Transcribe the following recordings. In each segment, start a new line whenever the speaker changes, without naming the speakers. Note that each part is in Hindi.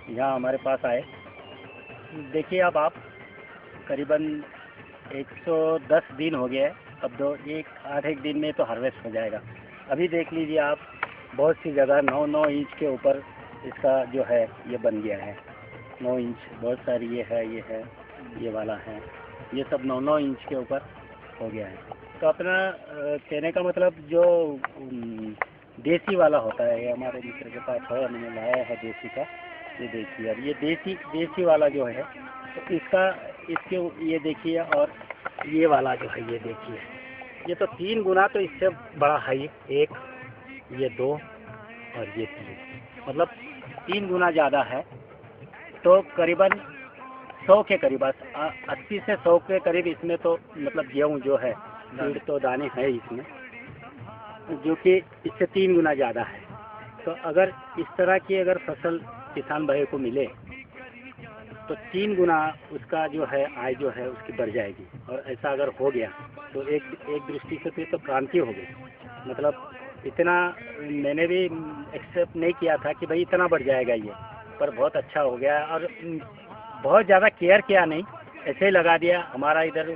यहाँ हमारे पास आए। देखिए अब आप करीबन 110 दिन हो गया है। अब एक आध एक दिन में तो हार्वेस्ट हो जाएगा। अभी देख लीजिए आप, बहुत सी जगह 9-9 इंच के ऊपर इसका जो है ये बन गया है। 9 इंच बहुत सारी ये वाला है, ये सब 9-9 इंच के ऊपर हो गया है। तो अपना कहने का मतलब जो देसी वाला होता है, ये हमारे मित्र के पास है, हमने लाया है देसी का। ये देखिए अब ये देसी वाला जो है, तो इसके ये देखिए, और ये वाला जो है ये देखिए, ये तो 3 गुना तो इससे बड़ा है। एक, ये 2 और ये 3, मतलब 3 गुना ज़्यादा है। तो करीबन 100 के करीब, 80 से 100 के करीब इसमें तो मतलब गेहूँ जो है, सीड तो दाने है इसमें, जो कि इससे 3 गुना ज़्यादा है। तो अगर इस तरह की अगर फसल किसान भाई को मिले तो 3 गुना उसका जो है आय जो है उसकी बढ़ जाएगी। और ऐसा अगर हो गया तो एक दृष्टि से तो क्रांति हो गई। मतलब इतना मैंने भी एक्सेप्ट नहीं किया था कि भाई इतना बढ़ जाएगा ये, पर बहुत अच्छा हो गया। और बहुत ज़्यादा केयर किया नहीं, ऐसे ही लगा दिया। हमारा इधर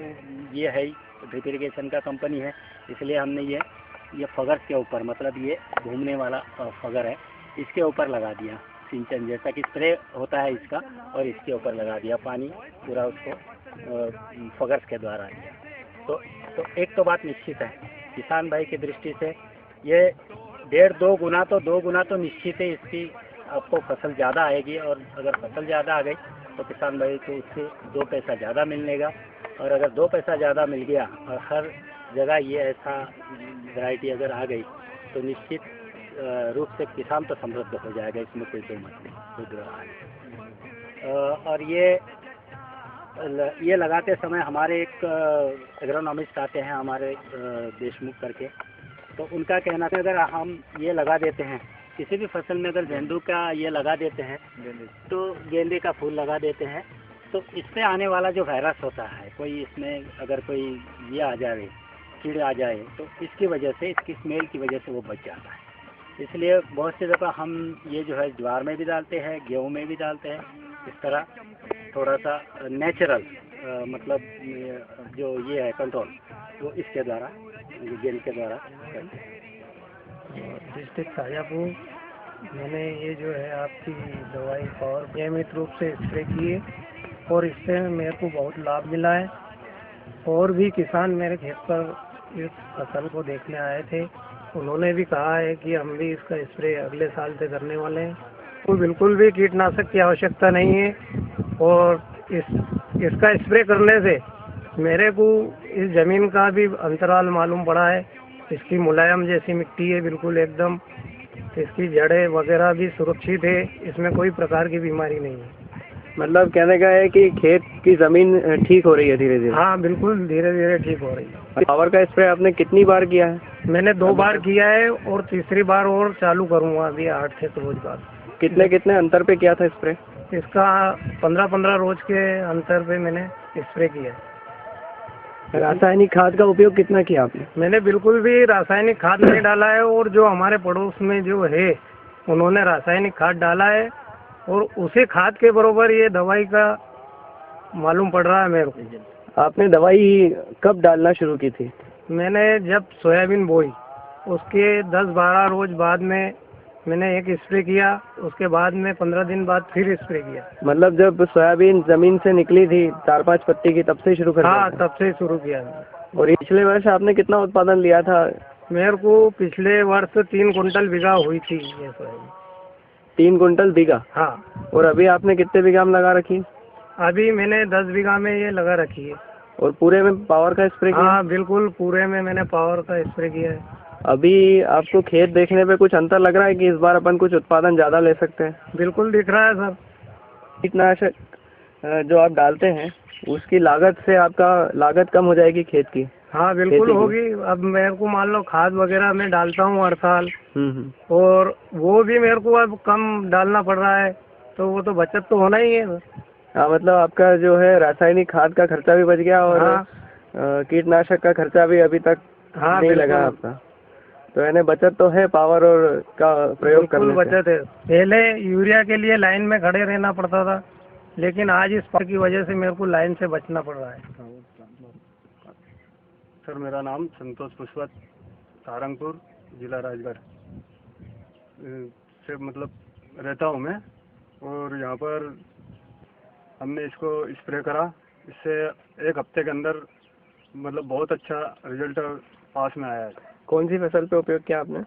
ये है ड्रिप इरिगेशन का कंपनी है, इसलिए हमने ये फगर के ऊपर, मतलब ये घूमने वाला फगर है, इसके ऊपर लगा दिया सिंचन, जैसा कि स्प्रे होता है इसका, और इसके ऊपर लगा दिया पानी पूरा उसको फगर्स के द्वारा। तो एक तो बात निश्चित है, किसान भाई की दृष्टि से ये 1.5-2 गुना तो 2 गुना तो निश्चित है इसकी आपको फसल ज़्यादा आएगी। और अगर फसल ज़्यादा आ गई तो किसान भाई को उससे 2 पैसा ज़्यादा मिलेगा। और अगर 2 पैसा ज़्यादा मिल गया और हर जगह ये ऐसा वैरायटी अगर आ गई तो निश्चित रूप से किसान तो समृद्ध हो जाएगा, इसमें कोई दो मत नहीं, कोई दो राय नहीं। और ये लगाते समय हमारे एक एग्रोनॉमिस्ट आते हैं हमारे देशमुख करके, तो उनका कहना है अगर हम ये लगा देते हैं किसी भी फसल में, अगर गेंदू का ये लगा देते हैं तो गेंदे का फूल लगा देते हैं, तो इससे आने वाला जो वायरस होता है, कोई इसमें अगर कोई ये आ जाए, कीड़े आ जाए, तो इसकी वजह से, इसकी स्मेल की वजह से वो बच जाता है। इसलिए बहुत सी दफ़ा हम ये जो है ज्वार में भी डालते हैं, गेहूँ में भी डालते हैं। इस तरह थोड़ा सा नेचुरल मतलब जो ये है कंट्रोल, वो इसके द्वारा, गेंद के द्वारा करते हैं।
डिस्ट्रिक्ट शाजापुर, मैंने ये जो है आपकी दवाई और नियमित रूप से स्प्रे किए और इससे मेरे को बहुत लाभ मिला है। और भी किसान मेरे खेत पर इस फसल को देखने आए थे, उन्होंने भी कहा है कि हम भी इसका स्प्रे अगले साल से करने वाले हैं। तो बिल्कुल भी कीटनाशक की आवश्यकता नहीं है। और इसका स्प्रे करने से मेरे को इस ज़मीन का भी अंतराल मालूम पड़ा है। इसकी मुलायम जैसी मिट्टी है बिल्कुल एकदम, इसकी जड़ें वगैरह भी सुरक्षित है, इसमें कोई प्रकार की बीमारी नहीं है।
मतलब कहने का है कि खेत की ज़मीन ठीक हो रही है धीरे धीरे?
हाँ बिल्कुल, धीरे धीरे ठीक हो रही है।
पावर का स्प्रे आपने कितनी बार किया है?
मैंने 2 बार किया है और तीसरी बार और चालू करूँगा अभी 8 से रोज बाद।
कितने अंतर पे किया था स्प्रे?
इसका 15-15 रोज के अंतर पे मैंने स्प्रे किया है।
रासायनिक खाद का उपयोग कितना किया आपने?
मैंने बिल्कुल भी रासायनिक खाद नहीं डाला है, और जो हमारे पड़ोस में जो है उन्होंने रासायनिक खाद डाला है, और उसी खाद के बराबर ये दवाई का मालूम पड़ रहा है मेरे को।
आपने दवाई कब डालना शुरू की थी?
मैंने जब सोयाबीन बोई उसके 10-12 रोज बाद में मैंने एक स्प्रे किया, उसके बाद में 15 दिन बाद फिर स्प्रे किया।
मतलब जब सोयाबीन जमीन से निकली थी 4-5 पत्ती की, तब से शुरू कर दिया?
हाँ, तब से शुरू किया।
और पिछले वर्ष आपने कितना उत्पादन लिया था?
मेरे को पिछले वर्ष 3 कुंटल बीघा हुई थी ये सोयाबीन।
3 कुंटल बीघा?
हाँ।
और अभी आपने कितने बीघा में लगा रखी?
अभी मैंने 10 बीघा में ये लगा रखी है।
और पूरे में पावर का स्प्रे किया?
हाँ बिल्कुल, पूरे में मैंने पावर का स्प्रे किया है।
अभी आपको खेत देखने पे कुछ अंतर लग रहा है कि इस बार अपन कुछ उत्पादन ज़्यादा ले सकते हैं?
बिल्कुल दिख रहा है सर।
कीटनाशक जो आप डालते हैं उसकी लागत से आपका लागत कम हो जाएगी खेत की?
हाँ बिल्कुल होगी। अब मेरे को मान लो खाद वगैरह मैं डालता हूँ हर साल, और वो भी मेरे को अब कम डालना पड़ रहा है, तो वो तो बचत तो होना ही है।
हाँ, मतलब आपका जो है रासायनिक खाद का खर्चा भी बच गया और कीटनाशक का खर्चा भी अभी तक नहीं लगा आपका। तो यानी बचत तो है पावर और का प्रयोग
बिल्कुल
करने से।
बचत है। पहले यूरिया के लिए लाइन में खड़े रहना पड़ता था, लेकिन आज इस पावर की वजह से मेरे को लाइन से बचना पड़ रहा है।
सर मेरा नाम संतोष पुष्पत, सारंगपुर, जिला राजगढ़ से मतलब रहता हूँ मैं। और यहाँ पर हमने इसको स्प्रे करा, इससे एक हफ्ते के अंदर मतलब बहुत अच्छा रिजल्ट पास में आया है।
कौन सी फसल पे उपयोग किया आपने?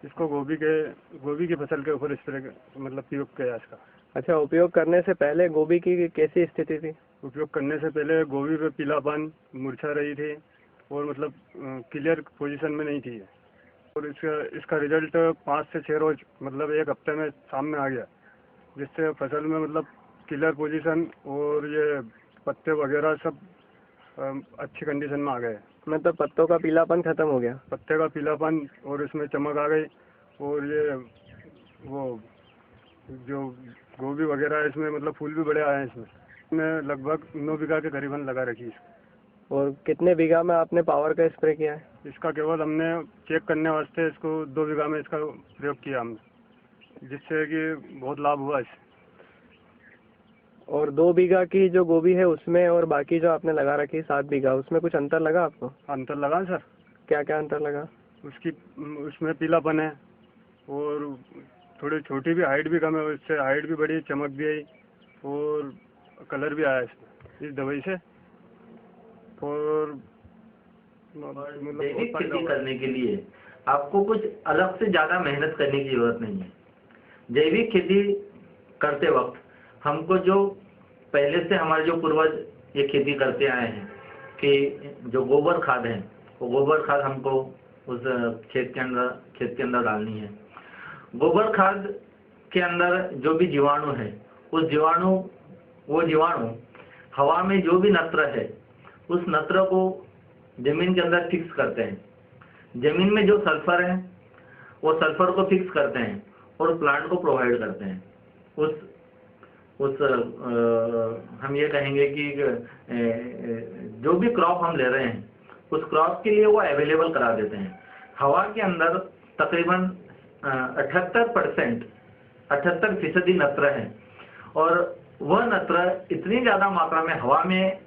इसको गोभी की फसल के ऊपर स्प्रे मतलब प्रयोग किया इसका।
अच्छा, उपयोग करने से पहले गोभी की कैसी स्थिति थी?
उपयोग करने से पहले गोभी पे पीलापन, मुरझा रही थी और मतलब क्लियर पोजीशन में नहीं थी। और इसका रिजल्ट 5 से 6 रोज मतलब एक हफ्ते में सामने आ गया, जिससे फसल में मतलब क्लियर पोजीशन और ये पत्ते वगैरह सब अच्छी कंडीशन में आ गए।
मतलब पत्तों का पीलापन खत्म हो गया?
पत्ते का पीलापन और इसमें चमक आ गई। और ये वो जो गोभी वगैरह है इसमें मतलब फूल भी बड़े आए हैं। इसमें लगभग 9 बीघा के करीबन लगा रखी है।
और कितने बीघा में आपने पावर का स्प्रे किया है?
इसका केवल हमने चेक करने वास्ते इसको 2 बीघा में इसका प्रयोग किया हमने, जिससे कि बहुत लाभ हुआ इससे।
और 2 बीघा की जो गोभी है उसमें और बाकी जो आपने लगा रखी 7 बीघा, उसमें कुछ अंतर लगा आपको?
अंतर लगा सर।
क्या क्या अंतर लगा?
उसमें पीलापन है और थोड़ी छोटी भी हाइट भी कम है, उससे हाइट भी बड़ी, चमक भी आई और कलर भी आया इसमें इस दवाई से। और मतलब
जैविक खेती करने के लिए आपको कुछ अलग से ज्यादा मेहनत करने की जरूरत नहीं है। जैविक खेती करते वक्त हमको जो पहले से हमारे जो पूर्वज ये खेती करते आए हैं कि जो गोबर खाद है, वो गोबर खाद हमको उस खेत के अंदर डालनी है। गोबर खाद के अंदर जो भी जीवाणु है, वो जीवाणु हवा में जो भी नत्र है, उस नत्र को जमीन के अंदर फिक्स करते हैं। जमीन में जो सल्फर है, वो सल्फर को फिक्स करते हैं और प्लांट को प्रोवाइड करते हैं। हम ये कहेंगे कि जो भी क्रॉप हम ले रहे हैं, उस क्रॉप के लिए वो अवेलेबल करा देते हैं। हवा के अंदर तकरीबन 78% नत्र है और वह नत्र इतनी ज्यादा मात्रा में हवा में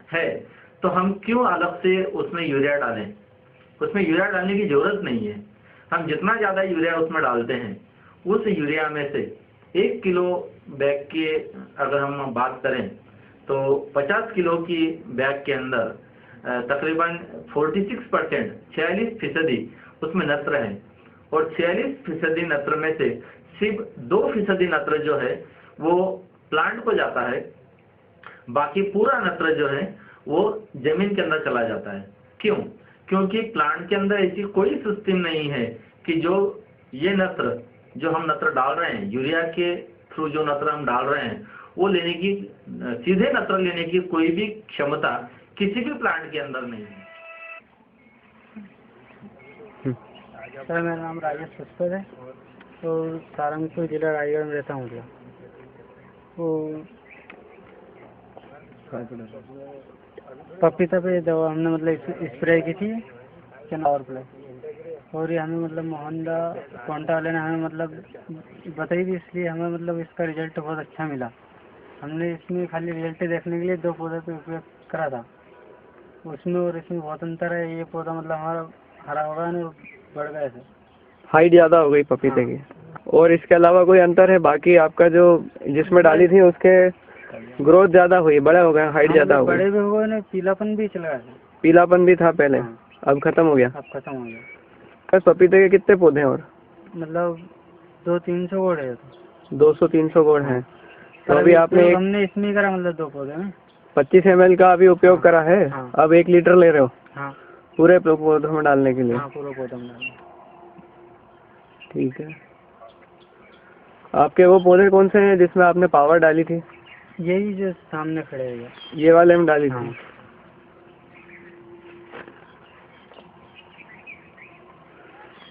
है, तो हम क्यों अलग से उसमें यूरिया डालें? उसमें यूरिया डालने की जरूरत नहीं है। हम जितना ज्यादा यूरिया उसमें डालते हैं, उस यूरिया में से 1 किलो बैग की अगर हम बात करें तो 50 किलो की बैग के अंदर तकरीबन 46% उसमें नत्र है और 46% नत्र में से सिर्फ 2% नत्र जो है वो प्लांट को जाता है, बाकी पूरा नत्र जो है वो जमीन के अंदर चला जाता है। क्यों? क्योंकि प्लांट के अंदर ऐसी कोई सिस्टम नहीं है कि जो ये नत्र जो हम नत्र डाल रहे हैं, यूरिया के थ्रू जो नत्र हम डाल रहे हैं, वो लेने की, सीधे नत्र लेने की कोई भी क्षमता किसी भी प्लांट के अंदर नहीं है।
सर मेरा नाम राजेश पुष्पत है और सारंगपुर जिला राजगढ़ में रहता हूँ। तो पपीता पे दवा हमने मतलब स्प्रे की थी पावर प्ले, और ये हमें मतलब मोहनदा कोंटा वाले ने हमें मतलब बताई थी, इसलिए हमें मतलब इसका रिजल्ट बहुत अच्छा मिला। हमने इसमें खाली रिजल्ट देखने के लिए 2 पौधे पे उपयोग करा था, उसमें और इसमें बहुत अंतर है। ये पौधा मतलब हमारा हरा होगा और बढ़ गया था,
हाइट ज्यादा हो गई पपीते की। और इसके अलावा कोई अंतर है? बाकी आपका जो जिसमें डाली थी उसके ग्रोथ ज्यादा हुई, बड़ा हो गया, हाइट ज्यादा हो गई,
बड़े भी हो गए, पीलापन भी चला गया।
पीलापन भी था पहले, अब खत्म हो गया।
अब खत्म हो गया।
बस पपीते के कितने पौधे हैं? और
मतलब 200-300 गोड़ है।
200-300 गोड़ हैं। तो अभी आपने
हमने इसमें करा मतलब 2 पौधे में
25 ml का अभी उपयोग करा है।
हाँ।
अब 1 लीटर ले रहे हो?
हाँ,
पूरे पौधों में डालने के लिए?
हाँ, पूरा पौधा में डालना।
ठीक है। आपके वो पौधे कौन से हैं जिसमें आपने पावर डाली थी?
यही जो सामने खड़े हैं,
ये वाले में डाली थी।
हाँ।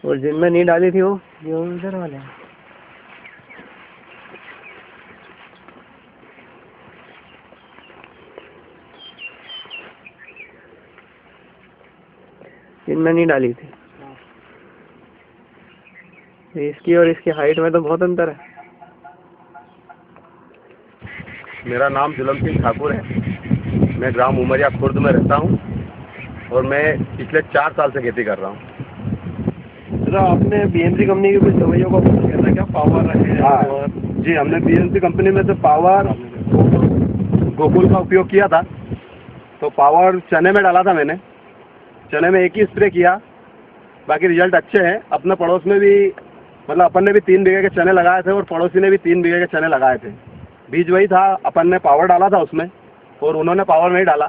और जिनमें नहीं डाली थी वो?
ये उधर वाले हैं।
जिनमें नहीं डाली थी। इसकी और इसकी हाइट में तो बहुत अंतर है।
मेरा नाम जुलम सिंह ठाकुर है। मैं ग्राम उमरिया खुर्द में रहता हूँ और मैं पिछले 4 साल से खेती कर रहा हूँ।
आपने बीएमसी कंपनी की कुछ दवाइयों का उपयोग किया था क्या? पावर है?
हाँ जी, हमने बीएमसी कंपनी में से पावर गोकुल का उपयोग किया था। तो पावर चने में डाला था मैंने, चने में एक ही स्प्रे किया, बाकी रिजल्ट अच्छे हैं। अपने पड़ोस में भी मतलब अपन ने भी 3 बीघे के चने लगाए थे और पड़ोसी ने भी 3 बीघे के चने लगाए थे। बीज वही था, अपन ने पावर डाला था उसमें और उन्होंने पावर नहीं डाला।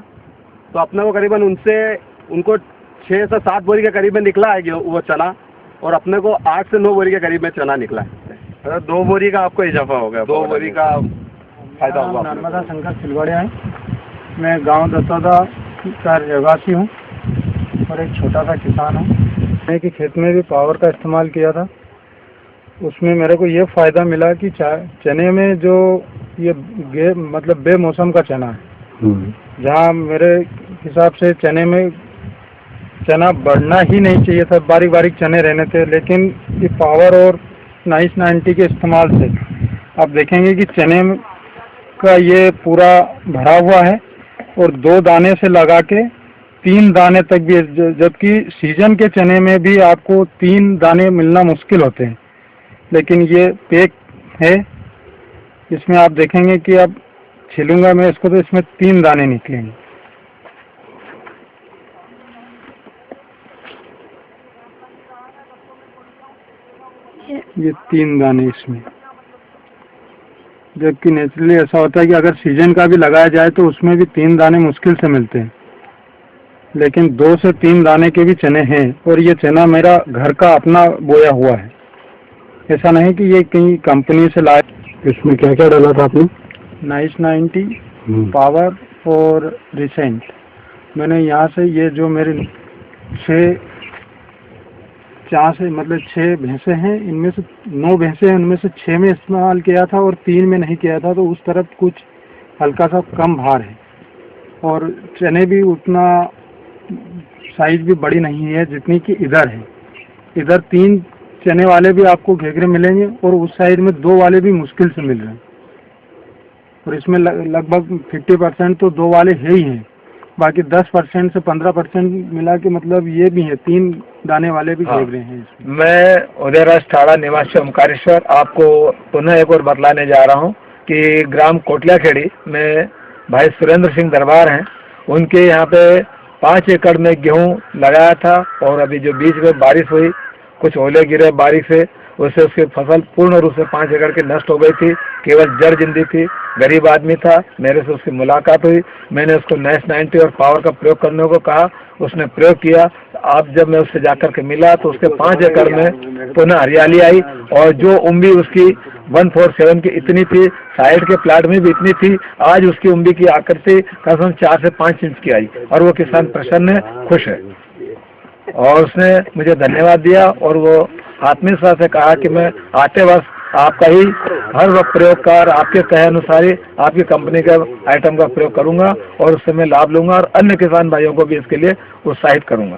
तो अपने को करीबन उनको 6 से 7 बोरी के करीब में निकला है वो चना, और अपने को 8 से 9 बोरी के करीब में चना निकला है।
2 बोरी का आपको इजाफा हो गया?
2 बोरी का फायदा हुआ।
नर्मदा शंकर सिलवाड़िया है। मैं गांव दत्तादा का रहवासी हूँ और एक छोटा सा किसान हूँ। मैं कि खेत में भी पावर का इस्तेमाल किया था। उसमें मेरे को ये फ़ायदा मिला कि चने में जो ये मतलब बेमौसम का चना है, जहाँ मेरे हिसाब से चने में चना बढ़ना ही नहीं चाहिए था, बारीक बारीक चने रहने थे, लेकिन ये पावर और नाइस 90 के इस्तेमाल से आप देखेंगे कि चने का ये पूरा भरा हुआ है और 2 दाने से लगा के 3 दाने तक भी, जबकि सीजन के चने में भी आपको 3 दाने मिलना मुश्किल होते हैं, लेकिन ये पैक है। इसमें आप देखेंगे कि अब छिलूंगा मैं इसको तो इसमें 3 दाने निकलेंगे। ये 3 दाने इसमें, जबकि नेचुरली ऐसा होता है कि अगर सीजन का भी लगाया जाए तो उसमें भी 3 दाने मुश्किल से मिलते हैं, लेकिन 2 से 3 दाने के भी चने हैं। और ये चना मेरा घर का अपना बोया हुआ है, ऐसा नहीं कि ये कहीं कंपनी से लाया।
इसमें क्या क्या डाला था आपने?
नाइस 90, पावर और रिसेंट। मैंने यहाँ से ये जो मेरे 6 भैंसे हैं, इनमें से 9 भैंसे हैं, उनमें से 6 में इस्तेमाल किया था और 3 में नहीं किया था। तो उस तरफ कुछ हल्का सा कम भार है और चने भी उतना साइज भी बड़ी नहीं है जितनी कि इधर है। इधर 3 चने वाले भी आपको घेघरे मिलेंगे और उस साइड में 2 वाले भी मुश्किल से मिल रहे हैं, और इसमें लगभग 50% तो 2 वाले है ही हैं, बाकी 10% से 15% मिला के मतलब ये भी है 3 दाने वाले भी घेघरे हैं इसमें।
मैं उदयराज ठाड़ा निवासी ओमकारेश्वर आपको पुनः एक और बतलाने जा रहा हूँ कि ग्राम कोटलिया खेड़ी में भाई सुरेंद्र सिंह दरबार हैं, उनके यहाँ पे 5 एकड़ में गेहूँ लगाया था, और अभी जो बीच में बारिश हुई, कुछ ओले गिरे बारिश से, उससे उसकी फसल पूर्ण रूप से 5 एकड़ की नष्ट हो गई थी। केवल जड़ जिंदी थी, गरीब आदमी था। मेरे से उसकी मुलाकात हुई, मैंने उसको नाइस 90 और पावर का प्रयोग करने को कहा, उसने प्रयोग किया। अब जब मैं उससे जाकर के मिला तो उसके 5 एकड़ में पुनः हरियाली आई, और जो उम्बी उसकी 147 की इतनी थी, साइड के प्लाट में भी इतनी थी, आज उसकी उम्बी की आकृति कम 4 से 5 इंच की आई, और वो किसान प्रसन्न है, खुश है। और उसने मुझे धन्यवाद दिया और वो आत्मविश्वास से कहा कि मैं आते वर्ष आपका ही हर वक्त प्रयोग कर, आपके कहे अनुसार ही आपकी कंपनी के आइटम का प्रयोग करूंगा, और उससे मैं लाभ लूंगा और अन्य किसान भाइयों को भी इसके लिए उत्साहित करूंगा।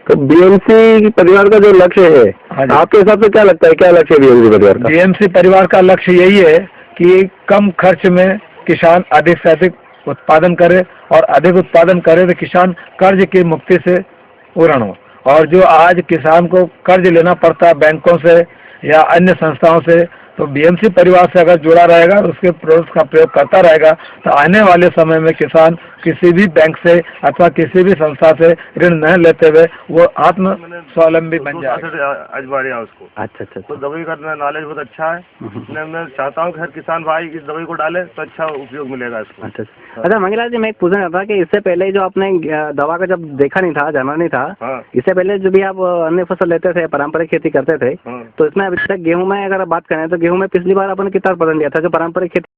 तो बीएमसी परिवार का जो लक्ष्य है, आपके हिसाब से क्या लगता है, क्या लक्ष्य है बीएमसी परिवार का?
बीएमसी परिवार का लक्ष्य यही है कि कम खर्च में किसान अधिक से अधिक उत्पादन करे, और अधिक उत्पादन करे तो किसान कर्ज की मुक्ति से पूर्ण हो। और जो आज किसान को कर्ज लेना पड़ता है बैंकों से या अन्य संस्थाओं से, तो बीएमसी परिवार से अगर जुड़ा रहेगा, उसके प्रोडक्ट का प्रयोग करता रहेगा, तो आने वाले समय में किसान किसी भी बैंक से अथवा किसी भी संस्था से ऋण न लेते हुए वो आत्म स्वावलंबी बन जाएगा।
आज बढ़िया उसको।
अच्छा।
तो दवाई का नॉलेज बहुत अच्छा है, इसलिए मैं चाहता हूँ कि हर किसान भाई इस दवाई को डाले तो अच्छा उपयोग मिलेगा इसको।
अच्छा मंगेलाल जी, मैं एक पूछना चाहता कि इससे पहले जो आपने दवा का जब देखा नहीं था, जाना नहीं था, इससे पहले जो भी आप अन्य फसल लेते थे, पारंपरिक खेती करते थे, तो इसमें अभी तक गेहूं में अगर बात करें तो गेहूं में पिछली बार अपन कितना उत्पादन दिया था जो पारंपरिक खेती